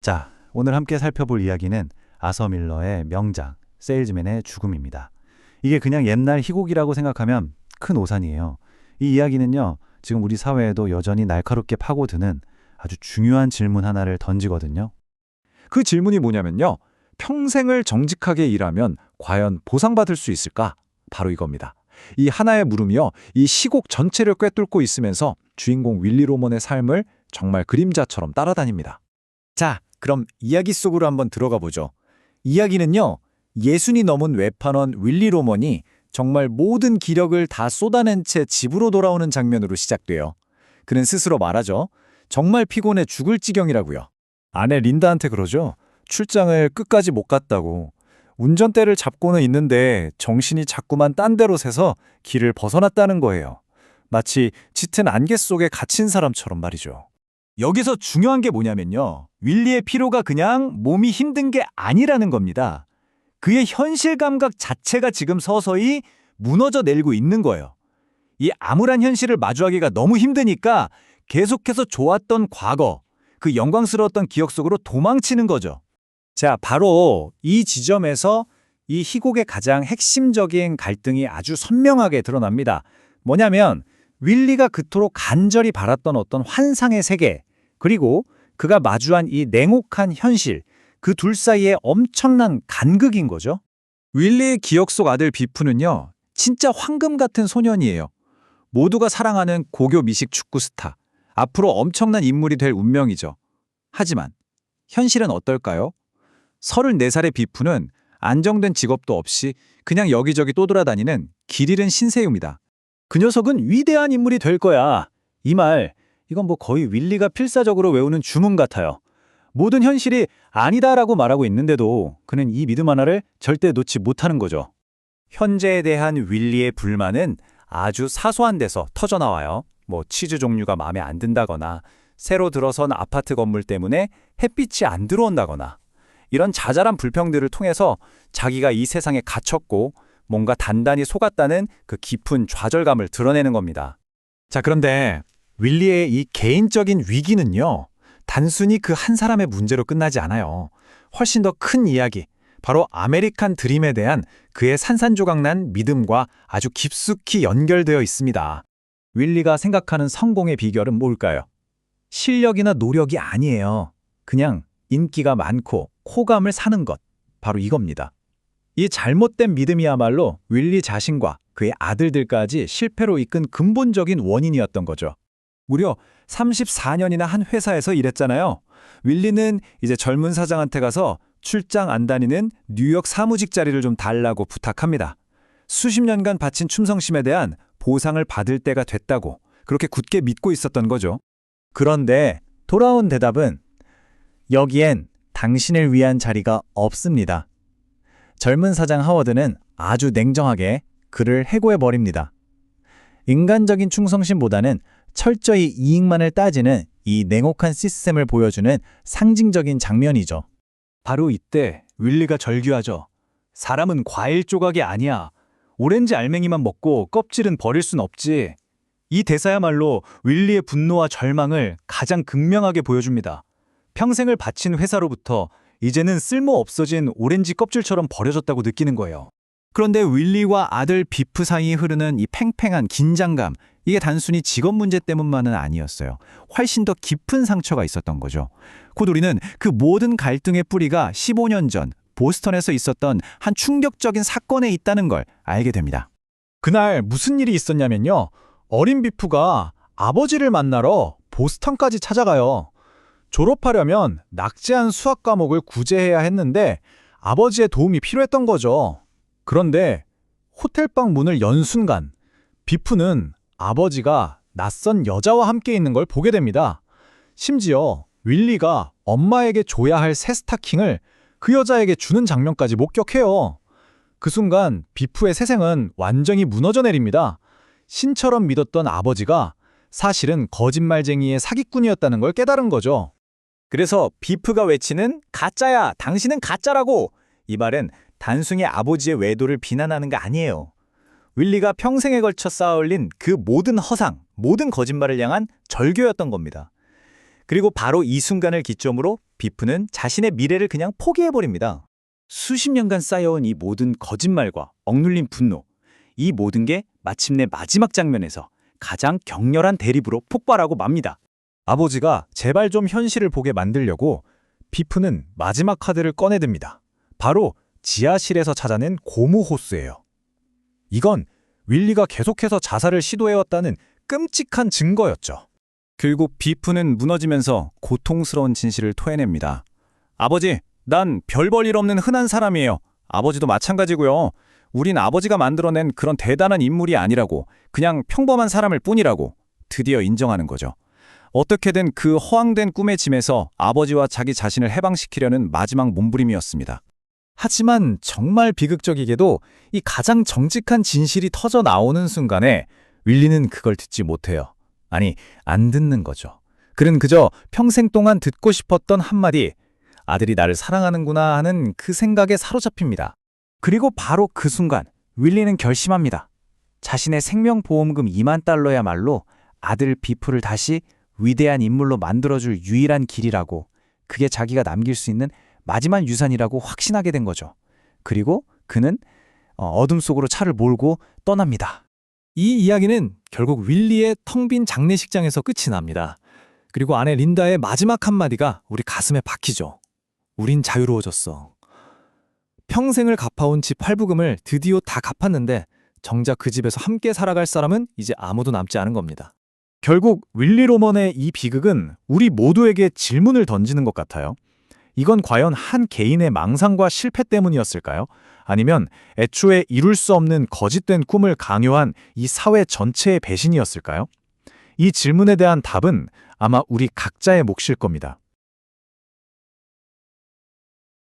자, 오늘 함께 살펴볼 이야기는 아서 밀러의 명작 세일즈맨의 죽음입니다. 이게 그냥 옛날 희곡이라고 생각하면 큰 오산이에요. 이 이야기는요, 지금 우리 사회에도 여전히 날카롭게 파고드는 아주 중요한 질문 하나를 던지거든요. 그 질문이 뭐냐면요. 평생을 정직하게 일하면 과연 보상받을 수 있을까? 바로 이겁니다. 이 하나의 물음이요. 이 시곡 전체를 꿰뚫고 있으면서 주인공 윌리 로먼의 삶을 정말 그림자처럼 따라다닙니다. 자, 그럼 이야기 속으로 한번 들어가 보죠. 이야기는요, 예순이 넘은 외판원 윌리 로먼이 정말 모든 기력을 다 쏟아낸 채 집으로 돌아오는 장면으로 시작돼요. 그는 스스로 말하죠. 정말 피곤해 죽을 지경이라고요. 아내 린다한테 그러죠. 출장을 끝까지 못 갔다고. 운전대를 잡고는 있는데 정신이 자꾸만 딴 데로 새서 길을 벗어났다는 거예요. 마치 짙은 안개 속에 갇힌 사람처럼 말이죠. 여기서 중요한 게 뭐냐면요. 윌리의 피로가 그냥 몸이 힘든 게 아니라는 겁니다. 그의 현실 감각 자체가 지금 서서히 무너져 내리고 있는 거예요. 이 암울한 현실을 마주하기가 너무 힘드니까 계속해서 좋았던 과거, 그 영광스러웠던 기억 속으로 도망치는 거죠. 자, 바로 이 지점에서 이 희곡의 가장 핵심적인 갈등이 아주 선명하게 드러납니다. 뭐냐면 윌리가 그토록 간절히 바랐던 어떤 환상의 세계, 그리고 그가 마주한 이 냉혹한 현실, 그 둘 사이에 엄청난 간극인 거죠. 윌리의 기억 속 아들 비프는요. 진짜 황금 같은 소년이에요. 모두가 사랑하는 고교 미식 축구 스타. 앞으로 엄청난 인물이 될 운명이죠. 하지만 현실은 어떨까요? 34살의 비프는 안정된 직업도 없이 그냥 여기저기 떠돌아다니는 길 잃은 신세유입니다. 그 녀석은 위대한 인물이 될 거야. 이 말, 이건 뭐 거의 윌리가 필사적으로 외우는 주문 같아요. 모든 현실이 아니다라고 말하고 있는데도 그는 이 믿음 하나를 절대 놓지 못하는 거죠. 현재에 대한 윌리의 불만은 아주 사소한 데서 터져나와요. 뭐 치즈 종류가 마음에 안 든다거나 새로 들어선 아파트 건물 때문에 햇빛이 안 들어온다거나 이런 자잘한 불평들을 통해서 자기가 이 세상에 갇혔고 뭔가 단단히 속았다는 그 깊은 좌절감을 드러내는 겁니다. 자, 그런데 윌리의 이 개인적인 위기는요. 단순히 그 한 사람의 문제로 끝나지 않아요. 훨씬 더 큰 이야기, 바로 아메리칸 드림에 대한 그의 산산조각난 믿음과 아주 깊숙이 연결되어 있습니다. 윌리가 생각하는 성공의 비결은 뭘까요? 실력이나 노력이 아니에요. 그냥 인기가 많고 호감을 사는 것, 바로 이겁니다. 이 잘못된 믿음이야말로 윌리 자신과 그의 아들들까지 실패로 이끈 근본적인 원인이었던 거죠. 무려 34년이나 한 회사에서 일했잖아요. 윌리는 이제 젊은 사장한테 가서 출장 안 다니는 뉴욕 사무직 자리를 좀 달라고 부탁합니다. 수십 년간 바친 충성심에 대한 보상을 받을 때가 됐다고 그렇게 굳게 믿고 있었던 거죠. 그런데 돌아온 대답은 여기엔 당신을 위한 자리가 없습니다. 젊은 사장 하워드는 아주 냉정하게 그를 해고해버립니다. 인간적인 충성심보다는 철저히 이익만을 따지는 이 냉혹한 시스템을 보여주는 상징적인 장면이죠. 바로 이때 윌리가 절규하죠. 사람은 과일 조각이 아니야. 오렌지 알맹이만 먹고 껍질은 버릴 순 없지. 이 대사야말로 윌리의 분노와 절망을 가장 극명하게 보여줍니다. 평생을 바친 회사로부터 이제는 쓸모 없어진 오렌지 껍질처럼 버려졌다고 느끼는 거예요. 그런데 윌리와 아들 비프 사이에 흐르는 이 팽팽한 긴장감, 이게 단순히 직업 문제 때문만은 아니었어요. 훨씬 더 깊은 상처가 있었던 거죠. 곧 우리는 그 모든 갈등의 뿌리가 15년 전 보스턴에서 있었던 한 충격적인 사건에 있다는 걸 알게 됩니다. 그날 무슨 일이 있었냐면요. 어린 비프가 아버지를 만나러 보스턴까지 찾아가요. 졸업하려면 낙제한 수학 과목을 구제해야 했는데 아버지의 도움이 필요했던 거죠. 그런데 호텔방 문을 연 순간 비프는 아버지가 낯선 여자와 함께 있는 걸 보게 됩니다. 심지어 윌리가 엄마에게 줘야 할 새 스타킹을 그 여자에게 주는 장면까지 목격해요. 그 순간 비프의 세상은 완전히 무너져 내립니다. 신처럼 믿었던 아버지가 사실은 거짓말쟁이의 사기꾼이었다는 걸 깨달은 거죠. 그래서 비프가 외치는 가짜야, 당신은 가짜라고, 이 말은 단순히 아버지의 외도를 비난하는 게 아니에요. 윌리가 평생에 걸쳐 쌓아올린 그 모든 허상, 모든 거짓말을 향한 절교였던 겁니다. 그리고 바로 이 순간을 기점으로 비프는 자신의 미래를 그냥 포기해버립니다. 수십 년간 쌓여온 이 모든 거짓말과 억눌린 분노, 이 모든 게 마침내 마지막 장면에서 가장 격렬한 대립으로 폭발하고 맙니다. 아버지가 제발 좀 현실을 보게 만들려고 비프는 마지막 카드를 꺼내듭니다. 바로 지하실에서 찾아낸 고무 호스예요. 이건 윌리가 계속해서 자살을 시도해왔다는 끔찍한 증거였죠. 결국 비프는 무너지면서 고통스러운 진실을 토해냅니다. 아버지, 난 별 볼 일 없는 흔한 사람이에요. 아버지도 마찬가지고요. 우린 아버지가 만들어낸 그런 대단한 인물이 아니라고, 그냥 평범한 사람일 뿐이라고 드디어 인정하는 거죠. 어떻게든 그 허황된 꿈의 짐에서 아버지와 자기 자신을 해방시키려는 마지막 몸부림이었습니다. 하지만 정말 비극적이게도 이 가장 정직한 진실이 터져 나오는 순간에 윌리는 그걸 듣지 못해요. 아니, 안 듣는 거죠. 그는 그저 평생 동안 듣고 싶었던 한마디, 아들이 나를 사랑하는구나 하는 그 생각에 사로잡힙니다. 그리고 바로 그 순간 윌리는 결심합니다. 자신의 생명보험금 2만 달러야말로 아들 비프를 다시 위대한 인물로 만들어줄 유일한 길이라고, 그게 자기가 남길 수 있는 마지막 유산이라고 확신하게 된 거죠. 그리고 그는 어둠 속으로 차를 몰고 떠납니다. 이 이야기는 결국 윌리의 텅 빈 장례식장에서 끝이 납니다. 그리고 아내 린다의 마지막 한마디가 우리 가슴에 박히죠. 우린 자유로워졌어. 평생을 갚아온 집 할부금을 드디어 다 갚았는데 정작 그 집에서 함께 살아갈 사람은 이제 아무도 남지 않은 겁니다. 결국 윌리 로먼의 이 비극은 우리 모두에게 질문을 던지는 것 같아요. 이건 과연 한 개인의 망상과 실패 때문이었을까요? 아니면 애초에 이룰 수 없는 거짓된 꿈을 강요한 이 사회 전체의 배신이었을까요? 이 질문에 대한 답은 아마 우리 각자의 몫일 겁니다.